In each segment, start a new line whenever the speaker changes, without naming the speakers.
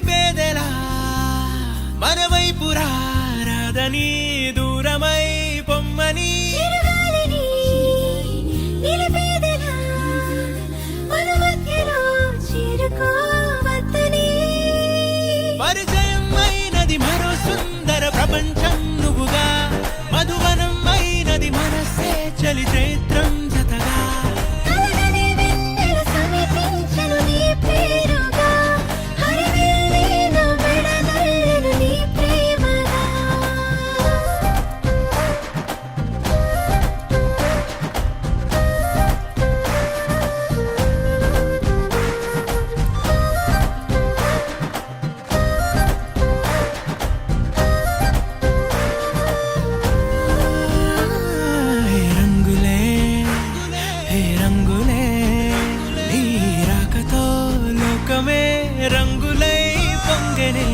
నిలిపేదెలా మనవైపు రారాదని దూరమై పొమ్మని పరిచయం అయినది మరో సుందర ప్రపంచం నువ్వుగా మధువనం అయినది మనసే చలి చైత్రం జతగా రంగులై పొంగనే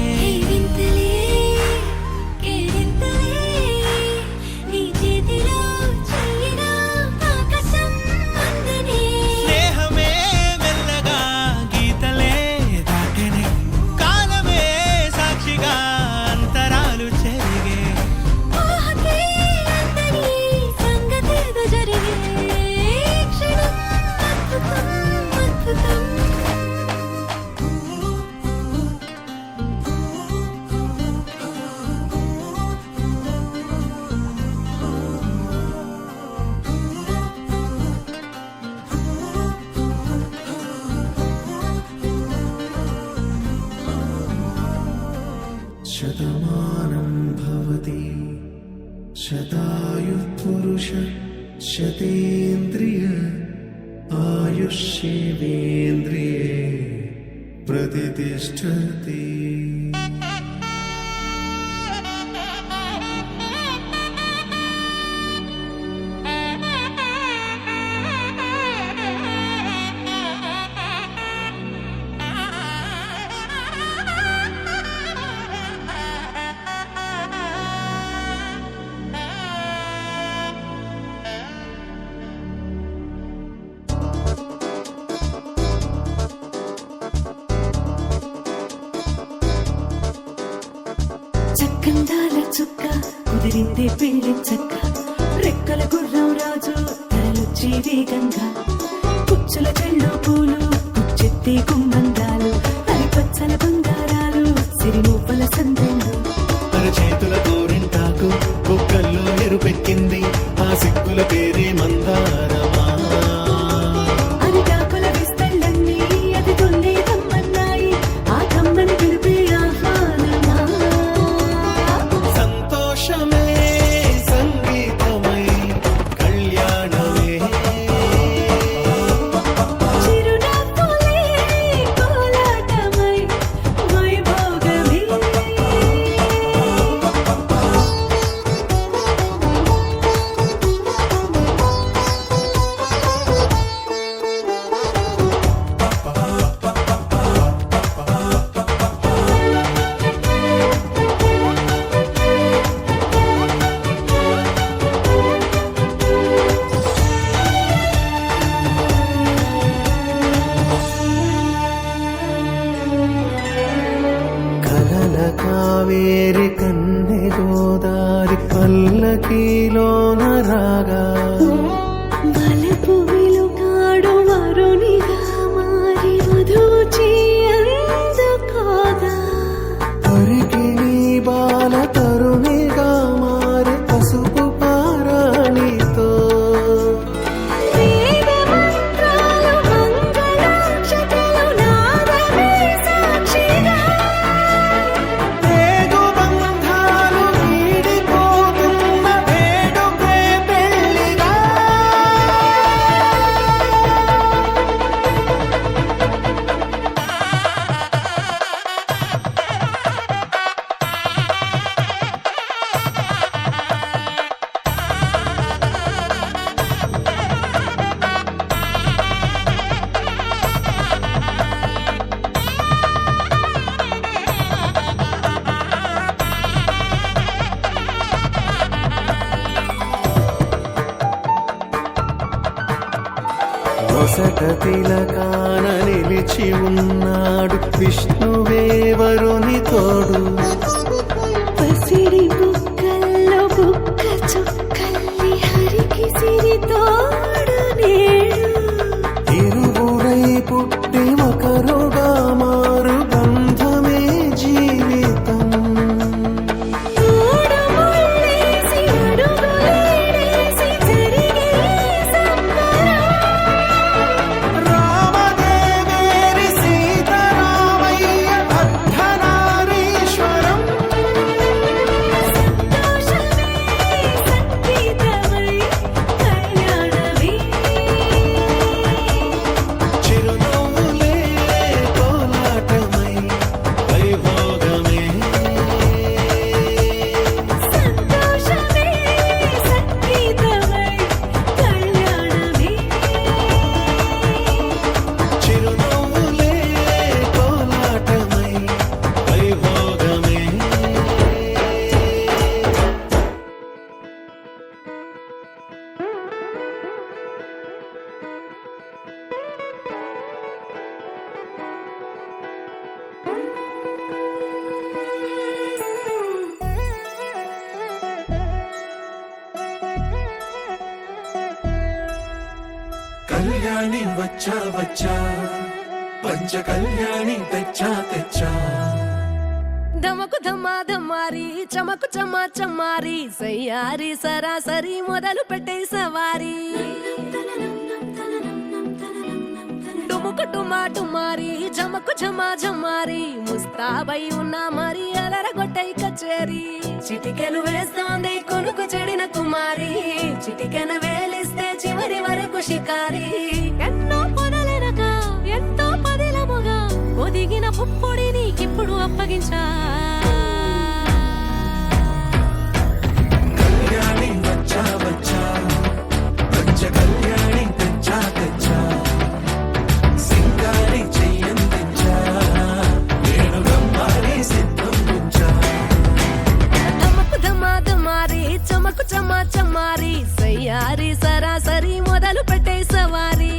స్నేహమే మెల్లగా గీతలే దాటనే కాలమే సాక్షిగా అంతరాలు చెరిగే
శతమానం భవతి శతాయుః పురుష శతేంద్రియ ఆయుష్యేంద్రియే ప్రతిష్టతి.
చక్కందాల చుక్క కుదిరిందే పెళ్లి చక్క రెక్కల గుర్రం రాజు తరలొచ్చి వేగంగా పుచ్చుల చెళ్ళు పూలు పుచ్చెత్తి గుమ్మందాలు అరి పచ్చల బంగారాలు సిరిమూపల సందెండు
చేతుల గోరింటాకు కుక్కల్లో ఎరుపెక్కింది ఆ సిక్కుల పేరే మందారమా
అరిటాకుల విస్తళ్ళన్నీ అది తొందే తమ్మన్నాయి ఆ తమ్మని పిలిపే ఆహ్వానమా
సంతోషమే సంగీతమై కళ్యాణమే
చిరునవ్వులే కోలాటమై వైభోగమే
కలల కావేరి కన్నె గోదారి పల్లకీలోన రాగా
వలపు వెలుగాడు వరునిగా మారి మధుచి అందుకోగా
తరికి నీ బాల తరుణిగా మారి పసుపు పారాణితో
వేద మంత్రాలు మంగళాక్షతలు నాదమే సాక్షిగా
బంధాలు వీడిపోతున్న వరతిలకాన నిలిచి ఉన్నాడు విష్ణువే వరుని తోడు.
పసిడి బుక్కల్లో బుక్క చుక్కల్లి హరికి సిరి తోడు నేడు.
ఇరువురై పుట్టి ఒకరుగా మారు బంధమే జీవితం.
తోడు ముళ్ళేసి అడుగులేసి జరిగే సంబరం.
రామదేవేరి సీతారామయ్య అర్ధనారీశ్వరం.
సంతోషమే సంగీతమై కళ్యాణమే.
చిరునవ్వులే కోలాటమై వైభోగమే.
సంతోషమే సంగీతమై కళ్యాణమే.
చిరునవ్వులే కోలాటమై వైభోగమే.
కళ్యాణి వచ్చా వచ్చా పంచ కళ్యాణి తెచ్చా తెచ్చా.
ధమకు ధమ్మా ధమ్మారి చమకు చమ్మా చమ్మారి సయ్యారి సరాసరి మొదలు పెట్టే సవారి. డుముకు టుమా టుమారి జమకు ఝమా ఝమారి ముస్తాబై ఉన్నా మరి అలరగొట్టై కచేరి. చిటికెలు వేస్తోంది కొనుకు చెడిన కుమారి చిటికెను వేలిస్తే చివరి వరకు షికారి. ఎన్నో పొదలెనక ఎంతో పదిలముగా ఒదిగిన పుప్పొడి నీకిప్పుడు అప్పగించా.
కళ్యాణి వచ్చా వచ్చా పంచ కళ్యాణి తెచ్చా తెచ్చా. సింగారి చెయ్యందించా నేను గమ్మారి సిద్ధం ఉంచా.
ధమకు ధమా ధమారి చమకు చమ్మా చమ్మారి సయ్యారి సరాసరి మొదలు పెట్టే సవారి.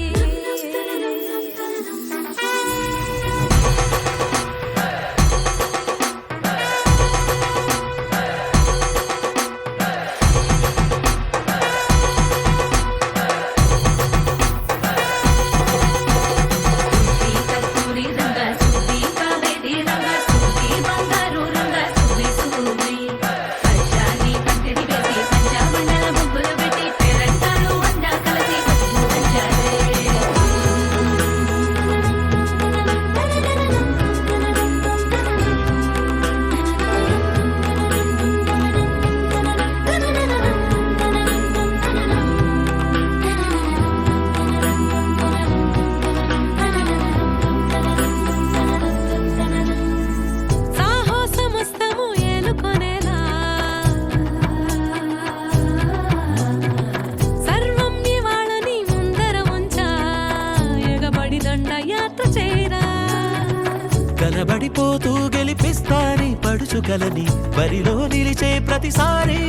సాహసమస్తము ఏలుకొనేలా సర్వం ఇవాళని ముందర ఉంచా ఎగబడి దండ యాత్ర చేరా.
కనబడిపోతూ గెలిపిస్తాని పడుచుకలని బరిలో నిలిచే ప్రతిసారి.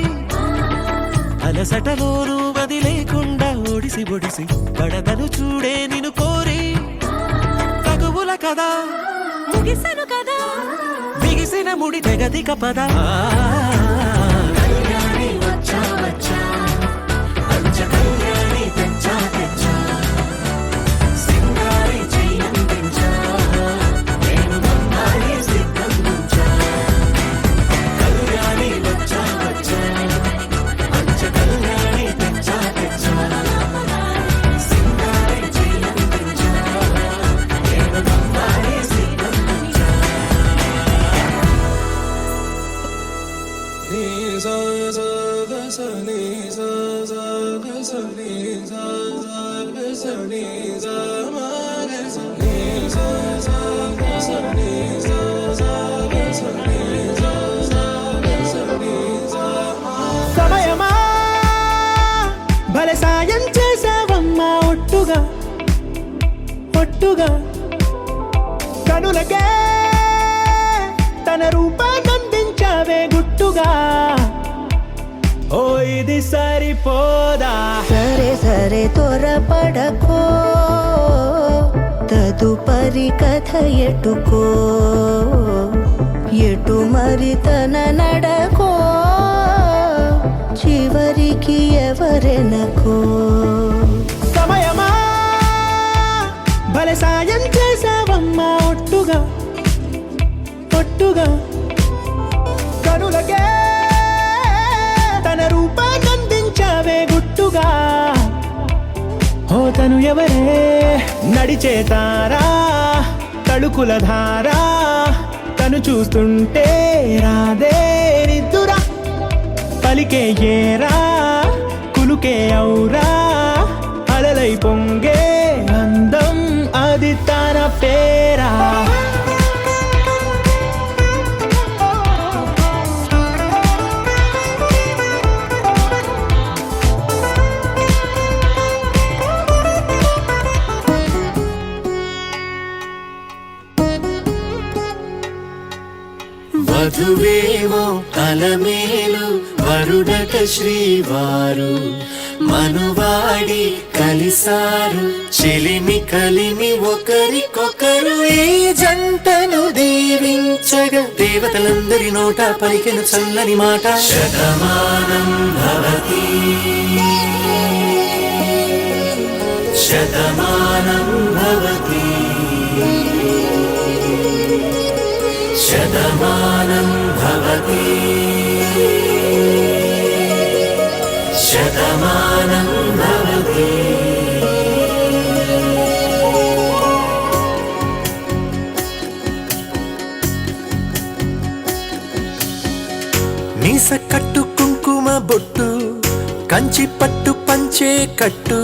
అలసటలోనూ వదిలేకుండా ఒడిసి ఒడిసి పడదను చూడే నిన్ను కోరి. తగువుల కదా
ముగిసెను కదా
బిగిసిన ముడి తెగదిక పద. కళ్యాణి వచ్చా వచ్చా పంచ కళ్యాణి తెచ్చా తెచ్చా. సింగారి చెయ్యందించా నేను గమ్మారి సిద్ధం ఉంచా. కళ్యాణి వచ్చా వచ్చా పంచ కళ్యాణి తెచ్చా తెచ్చా. సింగారి చెయ్యందించా నేను గమ్మారి సిద్ధం ఉంచా.
సమయమా భలే సాయం చేసావమ్మా ఒట్టుగా ఒట్టుగా. కనులకే తన రూపాన్నందించావే గుట్టుగా. ఓ ఇది సరిపోదా
సరే సరే త్వరపడకో తదుపరి కథ ఎటుకో ఎటు మరి తన నడకో చివరికి ఎవరెనకో
సమయమా భలే సాయం చేసావమ్మా ఒట్టుగా ఒట్టుగా కనులకే తన రూపాన్నందించావే గుట్టుగా ఓ తను ఎవరే నడిచే తారా తడుకుల ధారా తను చూస్తుంటే రాదే నిద్దురా పలికే ఏరా కులుకే ఔరా అలలై పొంగే అందం అది తన పేరా
వధువేమో అలమేలు వరుడట శ్రీవారు మనువాడి కలిసారు చెలిమి కలిమి ఒకరికొకరు ఈ జంటను దీవించగా దేవతలందరి నోట పలికెను చల్లని మాట శతమానం భవతి శతమానం భవతి శతమానం భవతి శతమానం భవతి మీస కట్టు కుంకుమ బొట్టు కంచి పట్టు పంచే కట్టు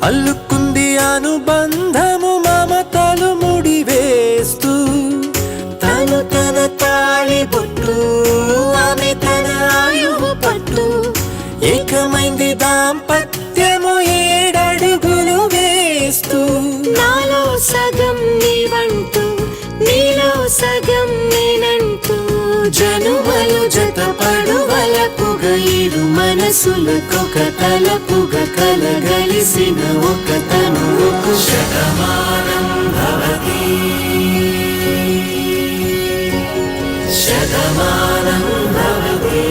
అల్లుకుంది అనుబంధము మమతలు ముడివేస్తూ తను తన తాళి బొట్టు ఆమె తన ఆయువు పట్టు ఏకమైంది దాంపత్యము 7 అడుగులు వేస్తూ
నాలో సగం నీవంటూ నీలో సగం నేనంటూ
జనుమలు జతపడువలపుగా ఇరు మనసులకొక తలపుగా కలగలిసిన ఒక తనువుకు శతమానం భవతి శతమానం భవతి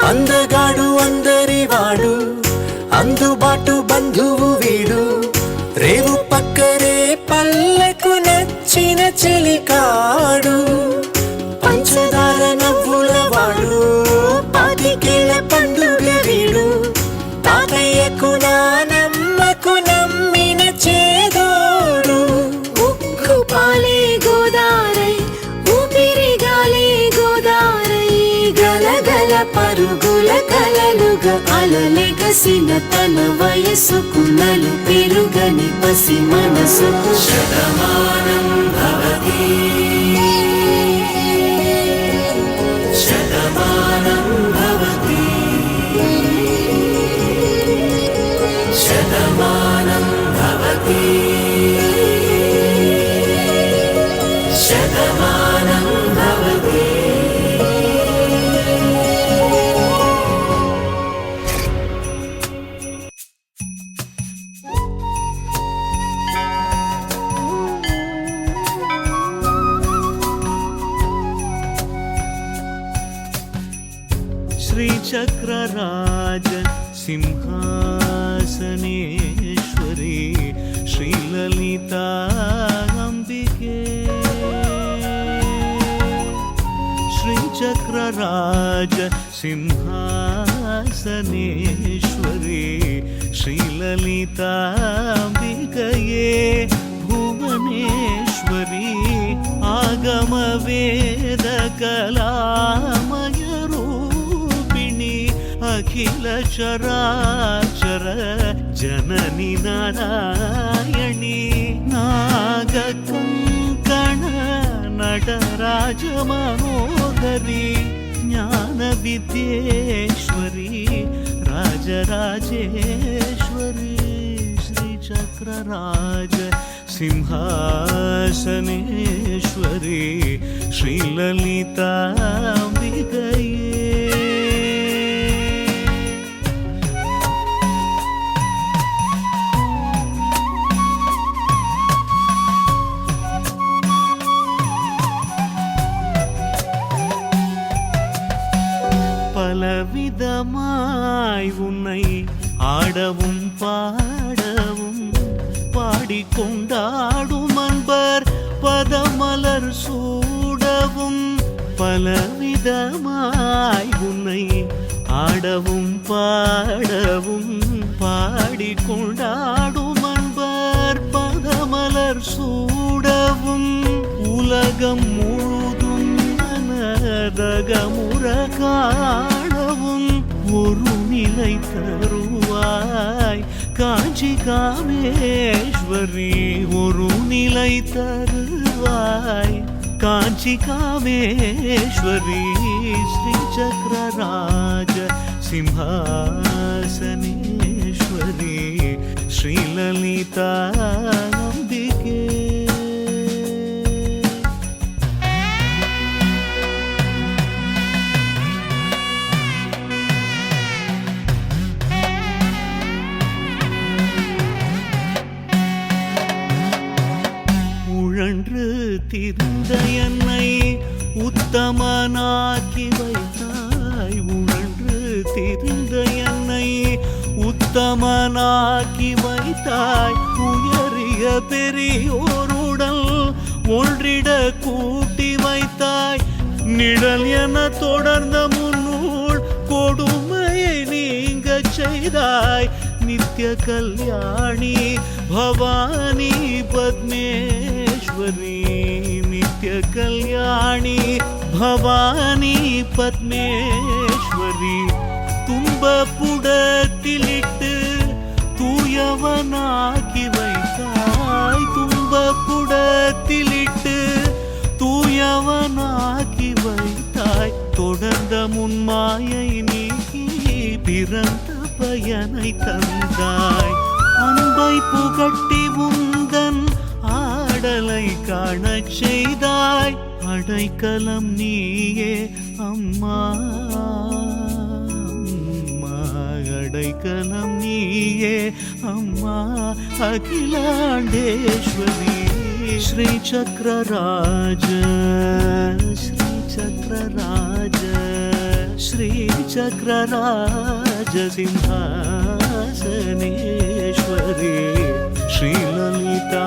అందగాడు అందరివాడు అందుబాటు బంధువు వీడు రేవు పక్కరే పల్లెకు నచ్చిన చెలికాడు పంచదార నవ్వుల వాడు పాతికేళ్ల పండుగ వీడు తాతయ్యకు నానమ్మకు నమ్మిన చేదోడు
ఉక్కు పాలే గోదారై ఊపిరి గాలే గోదారై గలగల పరుగుల కలలుగా అలలెగసిన తన వయసుకు నలు పెరుగని పసి మనసుకు
శతమానం భవతి శతమానం భవతి శతమానం భవతి శతమానం భవతి
శ్రీచక్రరాజ సింహాసనేశ్వరి శ్రీలలితా అంబికే శ్రీచక్రరాజ సింహాసనేశ్వరి శ్రీలలితా అంబికయే భువనేశ్వరి ఆగమ వేద కళామయ రూపిణి అఖిల ಅಖಿಲ ಚರಾಚರ ಜನನಿ ನಾರಾಯಣಿ ನಾಗ ಕಂಕಣ ನಟರಾಜ ಮನೋಹರಿ ಜ್ಞಾನ ವಿದ್ಯೇಶ್ವರಿ ರಾಜರಾಜೇಶ್ವರಿ ಶ್ರೀ ಚಕ್ರರಾಜ ಸಿಂಹಾಸನೇಶ್ವರಿ ಶ್ರೀಲಲಿತಾಂಬಿಕೆಯೇ பலவிதமாய் உன்னை ஆடவும் பாடவும் பாடிக்கொண்டாடும் அன்பர் பதமலர் சூடவும் பலவிதமாய் உன்னை ஆடவும் பாடவும் பாடிக்கொண்டாடும் அன்பர் பதமலர் சூடவும் உலகம் முழுதும் மனதகமுற காணவும் ஒரு நிலை தருவாய் காஞ்சி காமேஸ்வரி ஒரு நிலை தருவாய் காஞ்சி காமேஸ்வரி ஸ்ரீ சக்கரராஜ சிம்ஹாசனேஸ்வரி ஸ்ரீலலிதாம்பிகே உழன்று திரிந்த என்னை உத்தமனாக்கி வைத்தாய் உழன்று திரிந்த என்னை உத்தமனாக்கி வைத்தாய் உயரிய பெரியோருடல் ஒன்றிட கூட்டி வைத்தாய் நிழல் என தொடர்ந்த முன்னூல் கொடுமையை நீங்க செய்தாய் நித்ய கல்யாணி பவானி பத்மேஸ்வரி நித்ய கல்யாணி பவானி பத்மேஸ்வரி துன்ப புடத்திலிட்டு தூயவனாக்கி வைத்தாய் துன்ப புடத்திலிட்டு தூயவனாக்கி வைத்தாய் தொடர்ந்த முன்மாயை நீக்கி பிறந்த பயனை தந்தாய் அன்பை புகட்டி உந்தன் ஆடலை காணச் செய்தாய் அடைக்கலம் நீயே அம்மா அடைக்கலம் நீயே அம்மா அகிலாண்டேஸ்வரி ஸ்ரீ சக்கரராஜ ஸ்ரீ சக்கரராஜ ஸ்ரீ சக்கரராஜ சிம்ஹாசனேஸ்வரி ஸ்ரீலலிதாம்பிகையே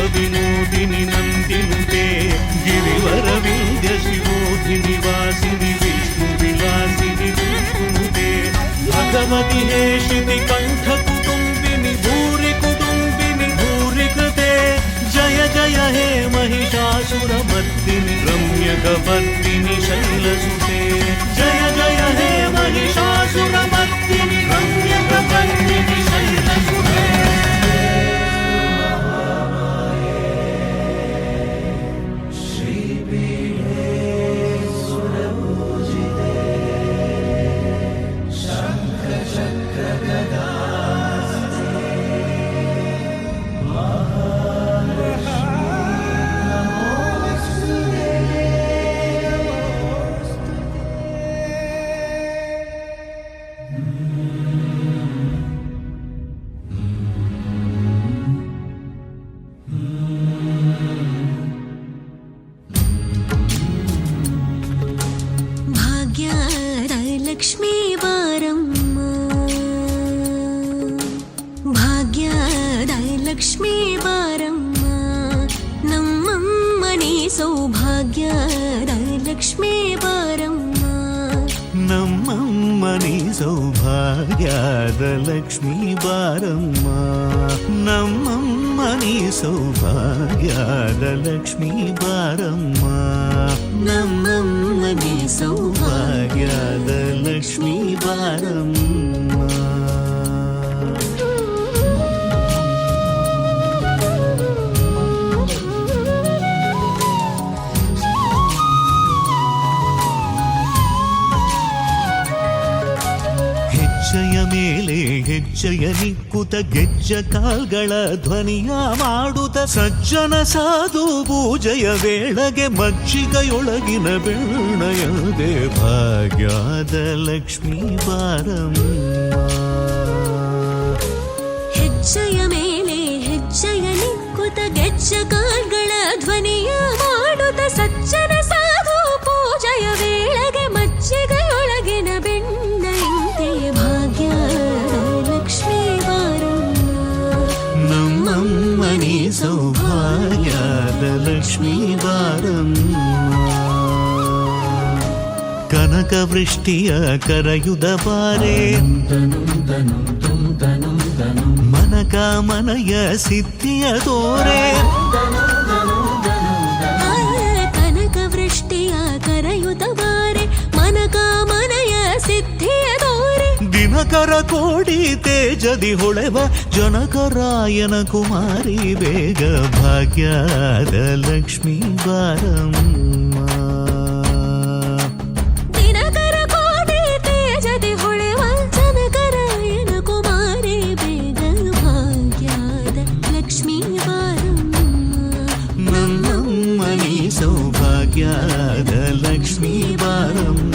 विनोदिनी नंदिनुते गिरिवर विंध्य शिवोधिनि वासिनि विष्णु विलासिनि विष्णुते भगवति हेशिति कंठ कुटुंबिनि भूरि कृते जय जय हे महिषासुरमर्दिनि रम्यकवर्दिनि शैलसुते जय जय हे महिषासुरमर्दिनि रम्यकवर्दिनि शैलसुते
ಲಕ್ಷ್ಮೀ ಬಾರಮ್ಮ ಭಾಗ್ಯದ ಲಕ್ಷ್ಮೀ ಬಾರಮ್ಮ ನಮ್ಮಮ್ಮನಿ ಸೌಭಾಗ್ಯದ ಲಕ್ಷ್ಮೀ ಬಾರಮ್ಮ
ನಮ್ಮನಿ ಸೌಭಾಗ್ಯದ ಲಕ್ಷ್ಮೀ ಬಾರಮ್ಮ ನಮ್ಮಮ್ಮನಿ ಸೌಭಾಗ್ಯದ ಲಕ್ಷ್ಮೀ ಬಾರಮ್ಮ ನಮ್ಮಮ್ಮನಿ ಸೌಭಾಗ್ಯದ ಲಕ್ಷ್ಮೀ ಬಾರಮ್ಮ ಹೆಜ್ಜೆಯ ಮೇಲೆ ಹೆಜ್ಜೆಯ ನಿಕ್ಕುತ ಗೆಜ್ಜ ಕಾಲ್ಗಳ ಧ್ವನಿಯ ಮಾಡುತ್ತ ಸಜ್ಜನ ಸಾಧು ಪೂಜೆಯ ವೇಳೆಗೆ ಮಜ್ಜಿಗೆಯೊಳಗಿನ ಬೆಣ್ಣೆಯದೆ ಭಾಗ್ಯದ ಲಕ್ಷ್ಮೀ ಬಾರಮ್ಮ
ಹೆಜ್ಜೆಯ ಮೇಲೆ ಹೆಜ್ಜೆಯ ನಿಕ್ಕುತ ಗೆಜ್ಜ ಕಾಲ್ಗಳ ಧ್ವನಿಯ ಮಾಡುತ್ತ ಸಜ್ಜನ ಸಾಧು ಪೂಜೆಯ ವೇಳೆಗೆ ಮಜ್ಜಿಗೆಯೊಳಗಿನ ಬೆಣ್ಣೆಯಂತೆ ಭಾಗ್ಯದ ಲಕ್ಷ್ಮೀ ಬಾರಮ್ಮ
ನಮ್ಮಮ್ಮನಿ ಸೌಭಾಗ್ಯದ ಲಕ್ಷ್ಮೀ ಬಾರಮ್ಮ ಕನಕ ವೃಷ್ಟಿಯ ಕರೆಯುದ ಬಾರೆ ಮನಕ ಮನಯ ಸಿದ್ಧಿಯ ತೋರೆ
ಕನಕ ವೃಷ್ಟಿಯ ಕರೆಯುತ ಬಾರೆ ಮನಕ ಮನಯ ಸಿದ್ಧಿಯ ತೋರೆ
ದಿನಕರ ಕೋಡಿ ತೇಜದಿ ಹೊಳೆವ ಜನಕರಾಯನ ಕುಮಾರಿ ಬೇಗ ಭಾಗ್ಯದ ಲಕ್ಷ್ಮೀ ಬಾರಮ್ಮ
ದಿನಕರ ಕೋಟಿ ತೇಜದಿ ಹೊಳೆವ ಜನಕರಾಯನ ಕುಮಾರಿ ಬೇಗ ಭಾಗ್ಯದ ಲಕ್ಷ್ಮೀ ಬಾರಮ್ಮ
ನಮ್ಮಮ್ಮನಿ ಸೌಭಾಗ್ಯದ ಲಕ್ಷ್ಮೀ ಬಾರಮ್ಮ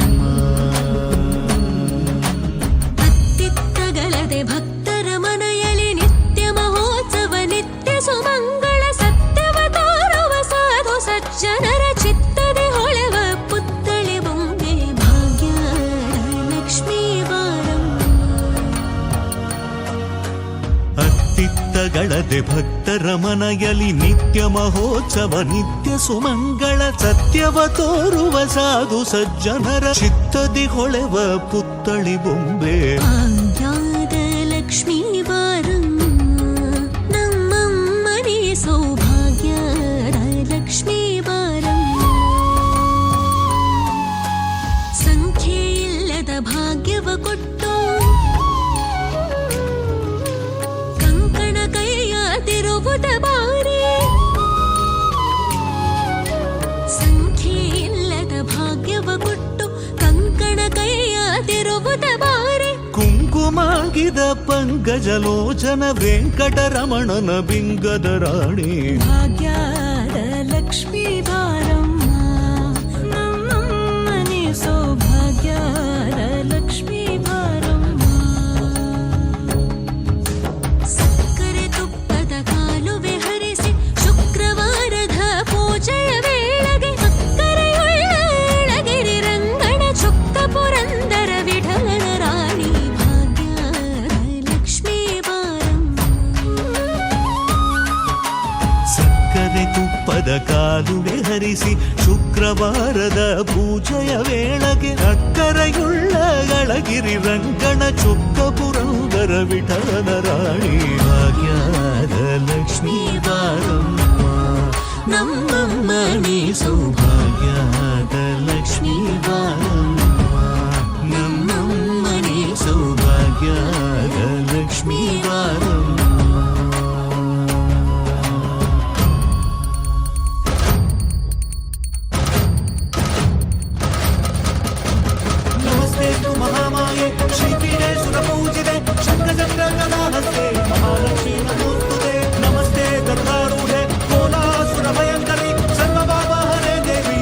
ಅತ್ತಿತ್ತಗಲದೆ ಭಕ್ತರ ಮನೆಯಲ್ಲಿ ನಿತ್ಯ ಮಹೋತ್ಸವ ನಿತ್ಯ ಸುಮಂಗಳ ಸತ್ಯವ ತೋರುವ ಸಾಧು ಸಜ್ಜನರ ಚಿತ್ತದೆ ಹೊಳೆವ ಪುತ್ಥಳಿ ಬೊಂಬೆ ಭಾಗ್ಯದ ಲಕ್ಷ್ಮೀ ಬಾರಮ್ಮ
ಅತ್ತಿತ್ತಗಳದೆ ಭಕ್ತರ ಮನೆಯಲ್ಲಿ ನಿತ್ಯ ಮಹೋತ್ಸವ ನಿತ್ಯ ಸುಮಂಗಳ ಸತ್ಯವ ತೋರುವ ಸಾಧು ಸಜ್ಜನರ ಚಿತ್ತದಿ ಹೊಳೆವ ಪುತ್ಥಳಿ ಬೊಂಬೆ
ಭಾಗ್ಯದ ಲಕ್ಷ್ಮೀ ಬಾರಮ್ಮ ನಮ್ಮಮ್ಮನಿ ಸೌಭಾಗ್ಯದ ಲಕ್ಷ್ಮೀ ಬಾರಮ್ಮ ಸಂಖ್ಯೆ ಇಲ್ಲದ ಭಾಗ್ಯವ ಕೊಟ್ಟು ಕಂಕಣ ಕೈಯ ತಿರುವುದ ಬಾರಿ ಸಂಖ್ಯೆ ಇಲ್ಲದ ಭಾಗ್ಯವ ಕೊಟ್ಟು ಕಂಕಣ ಕೈಯ ತಿರುವುದ ಬಾರಿ
ಕುಂಕುಮಾಗಿದ ಪಂಕಜಲೋಚನ ವೆಂಕಟರಮಣನ ಬಿಂಗದ ರಾಣಿ
ಭಾಗ್ಯದ ಲಕ್ಷ್ಮೀ ಬಾರಮ್ಮ ನಮ್ಮಮ್ಮನಿ ಸೌಭಾಗ್ಯದ ಲಕ್ಷ್ಮೀ ಬಾರಮ್ಮ ಸಕ್ಕರೆ ತುಪ್ಪದ ಕಾಲುವೆ ಹರಿಸಿ ಶುಕ್ರವಾರದ ಪೂಜೆಯ ವೇಳೆಗೆ ಅಕ್ಕರೆಯುಳ್ಳಗಿರಿ ರಂಗಣ ಚೊಕ್ಕ ಪುರಂದರ ವಿಠಲನ ರಾಣಿ ಭಾಗ್ಯದ ಲಕ್ಷ್ಮೀ ಬಾರಮ್ಮ
ಸಕ್ಕರೆ ತುಪ್ಪದ ಕಾಲುವೆ ಹರಿಸಿ ಶುಕ್ರವಾರದ ಪೂಜೆಯ ವೇಳೆಗೆ ಅಕ್ಕರೆಯುಳ್ಳ ಗಳಗಿರಿ ರಂಗಣ ಚೊಕ್ಕ ಪುರಂದರ ವಿಠಲನ ರಾಣಿ ಭಾಗ್ಯದ ಲಕ್ಷ್ಮೀ ಬಾರಮ್ಮ ನಮ್ಮಮ್ಮನಿ ಸೌಭಾಗ್ಯದ ಲಕ್ಷ್ಮೀ ಬಾರಮ್ಮ ನಮ್ಮಮ್ಮನಿ ಸೌಭಾಗ್ಯದ ಲಕ್ಷ್ಮೀ ಬಾರಮ್ಮ ನಮಸ್ತೆ ಮಹಾಮಾಯೆ ಶ್ರೀಪೀಠೆ ಸುರಪೂಜಿತೆ ಶಂಖಚಕ್ರ ಗದಾಹಸ್ತೆ ಮಹಾಲಕ್ಷ್ಮೀ ನಮೋಸ್ತುತೆ ನಮಸ್ತೆ ಗರ್ಭಾರೂಢೆ ಕೋಲಾಸುರ ಭಯಂಕರಿ ಸರ್ವಭಾವಹರೆ ದೇವಿ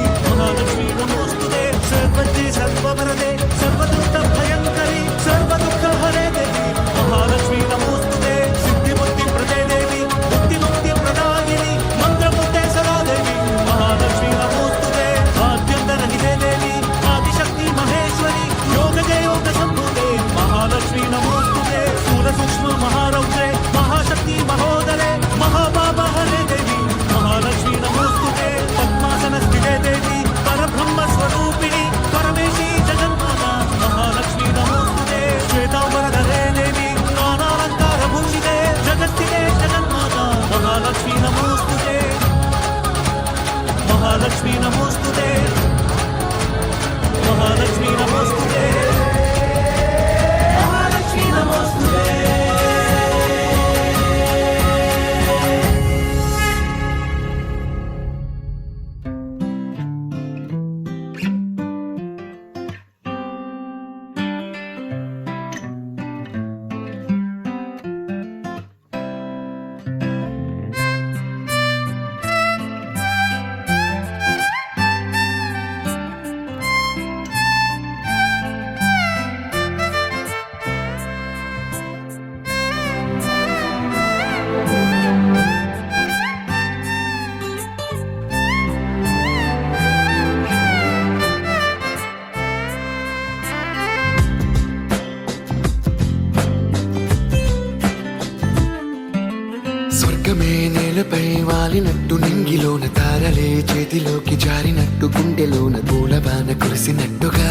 చేతిలోకి జారినట్టు గుండెలోన పూలబాన కురిసినట్టుగా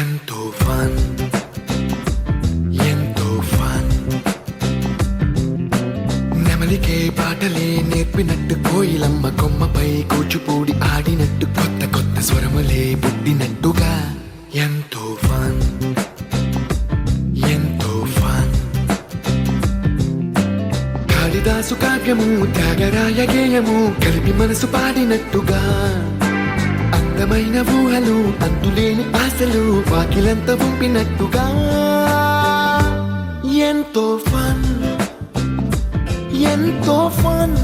ఎంతో ఫన్ ఎంతో ఫన్ నెమలికే పాటలే నేర్పినట్టు కోయిలమ్మ కొమ్మపై కూచిపూడి ఆడినట్టు కొత్త కొత్త స్వరములే పుట్టినట్టుగా ఎంతో ఫన్ ఎంతో ఫన్ కాళిదాసు కావ్యము త్యాగరాయ గేయము కలిపి మనసు పాడినట్టుగా అందమైన ఊహలు అంతులేని ఆశలు వాకిలంత పంపినట్టుగా ఎంతో ఫన్ ఎంతో ఫన్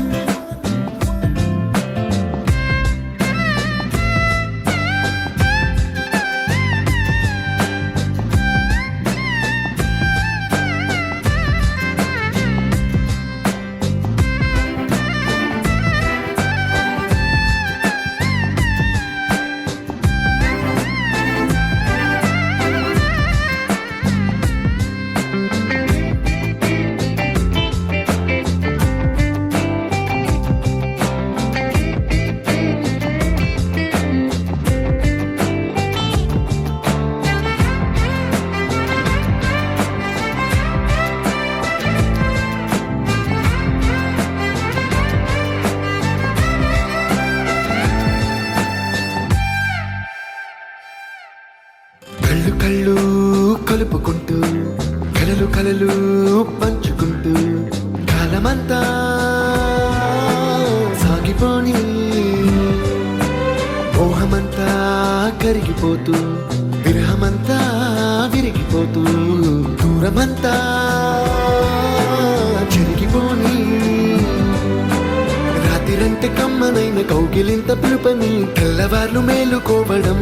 కళ్ళు కళ్ళు కలుపుకుంటూ కలలు కలలు పంచుకుంటూ కాలమంతా సాగిపోని మోహమంతా కరిగిపోతూ విరహమంతా విరిగిపోతూ దూరమంతా చెరిగిపోని రాత్రిరంటే కమ్మనైన కౌగిలింత పిలుపని తెల్లవార్లు మేలుకోవడం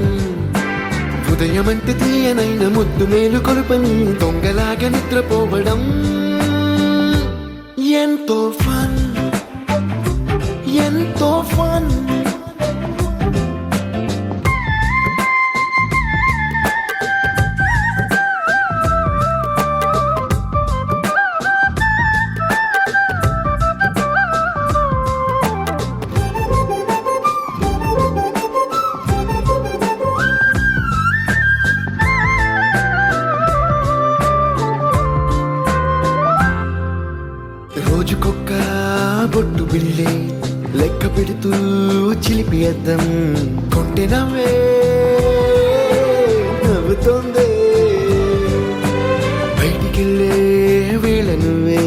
ఉదయమంటే తీయనైన ముద్దు మేలు కొలుపని దొంగలాగా నిద్రపోవడం ఎంతో ఫన్ ఎంతో ఫన్ రోజుకొక్క బొట్టు బిళ్ళే లెక్క పెడుతూ చిలిపి అద్దం కొంటె నవ్వే నవ్వుతోందే బయటికెళ్ళే వేళ నువ్వే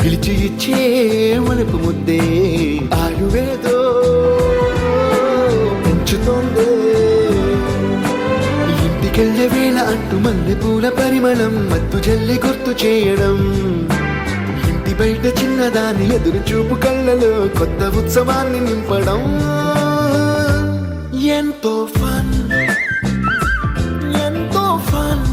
పిలిచి ఇచ్చే వనపు ముద్దే ఆయువేదో పెంచుతోందే ఇంటికెళ్ళే వేళ అంటూ మల్లె పూల పరిమళం మత్తు జల్లి గుర్తు చేయడం బయట చిన్నదాని ఎదురు చూపు కళ్ళలో కొత్త ఉత్సవాన్ని నింపడం ఎంతో ఫన్ ఎంతో ఫన్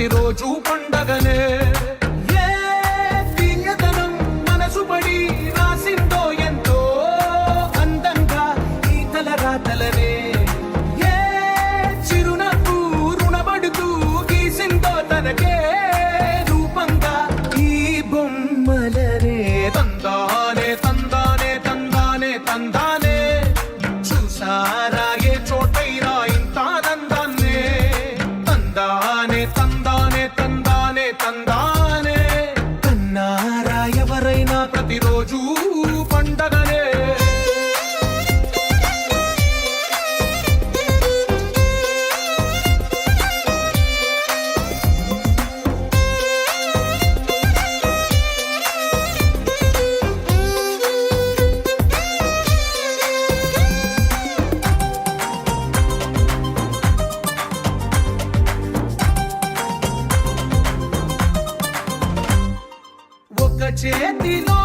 ప్రతిరోజు పండగనే ఏ తీయదనం మనసు పడి రాసిందో ఎంతో అందంగా ఈ తలరాతలనే ఏ చిరునవ్వు రుణపడుతూ గీసిందో తనకే రూపంగా ఈ బొమ్మలనే తందానే తందానే తందానే తందానే చూసారా ఏ చోటైనా ఇంత నందాన్నే తందానే తందానే తందానే తందానే కన్నారా ఎవరైనా ప్రతిరోజు పండగనే ఒక చేతిలో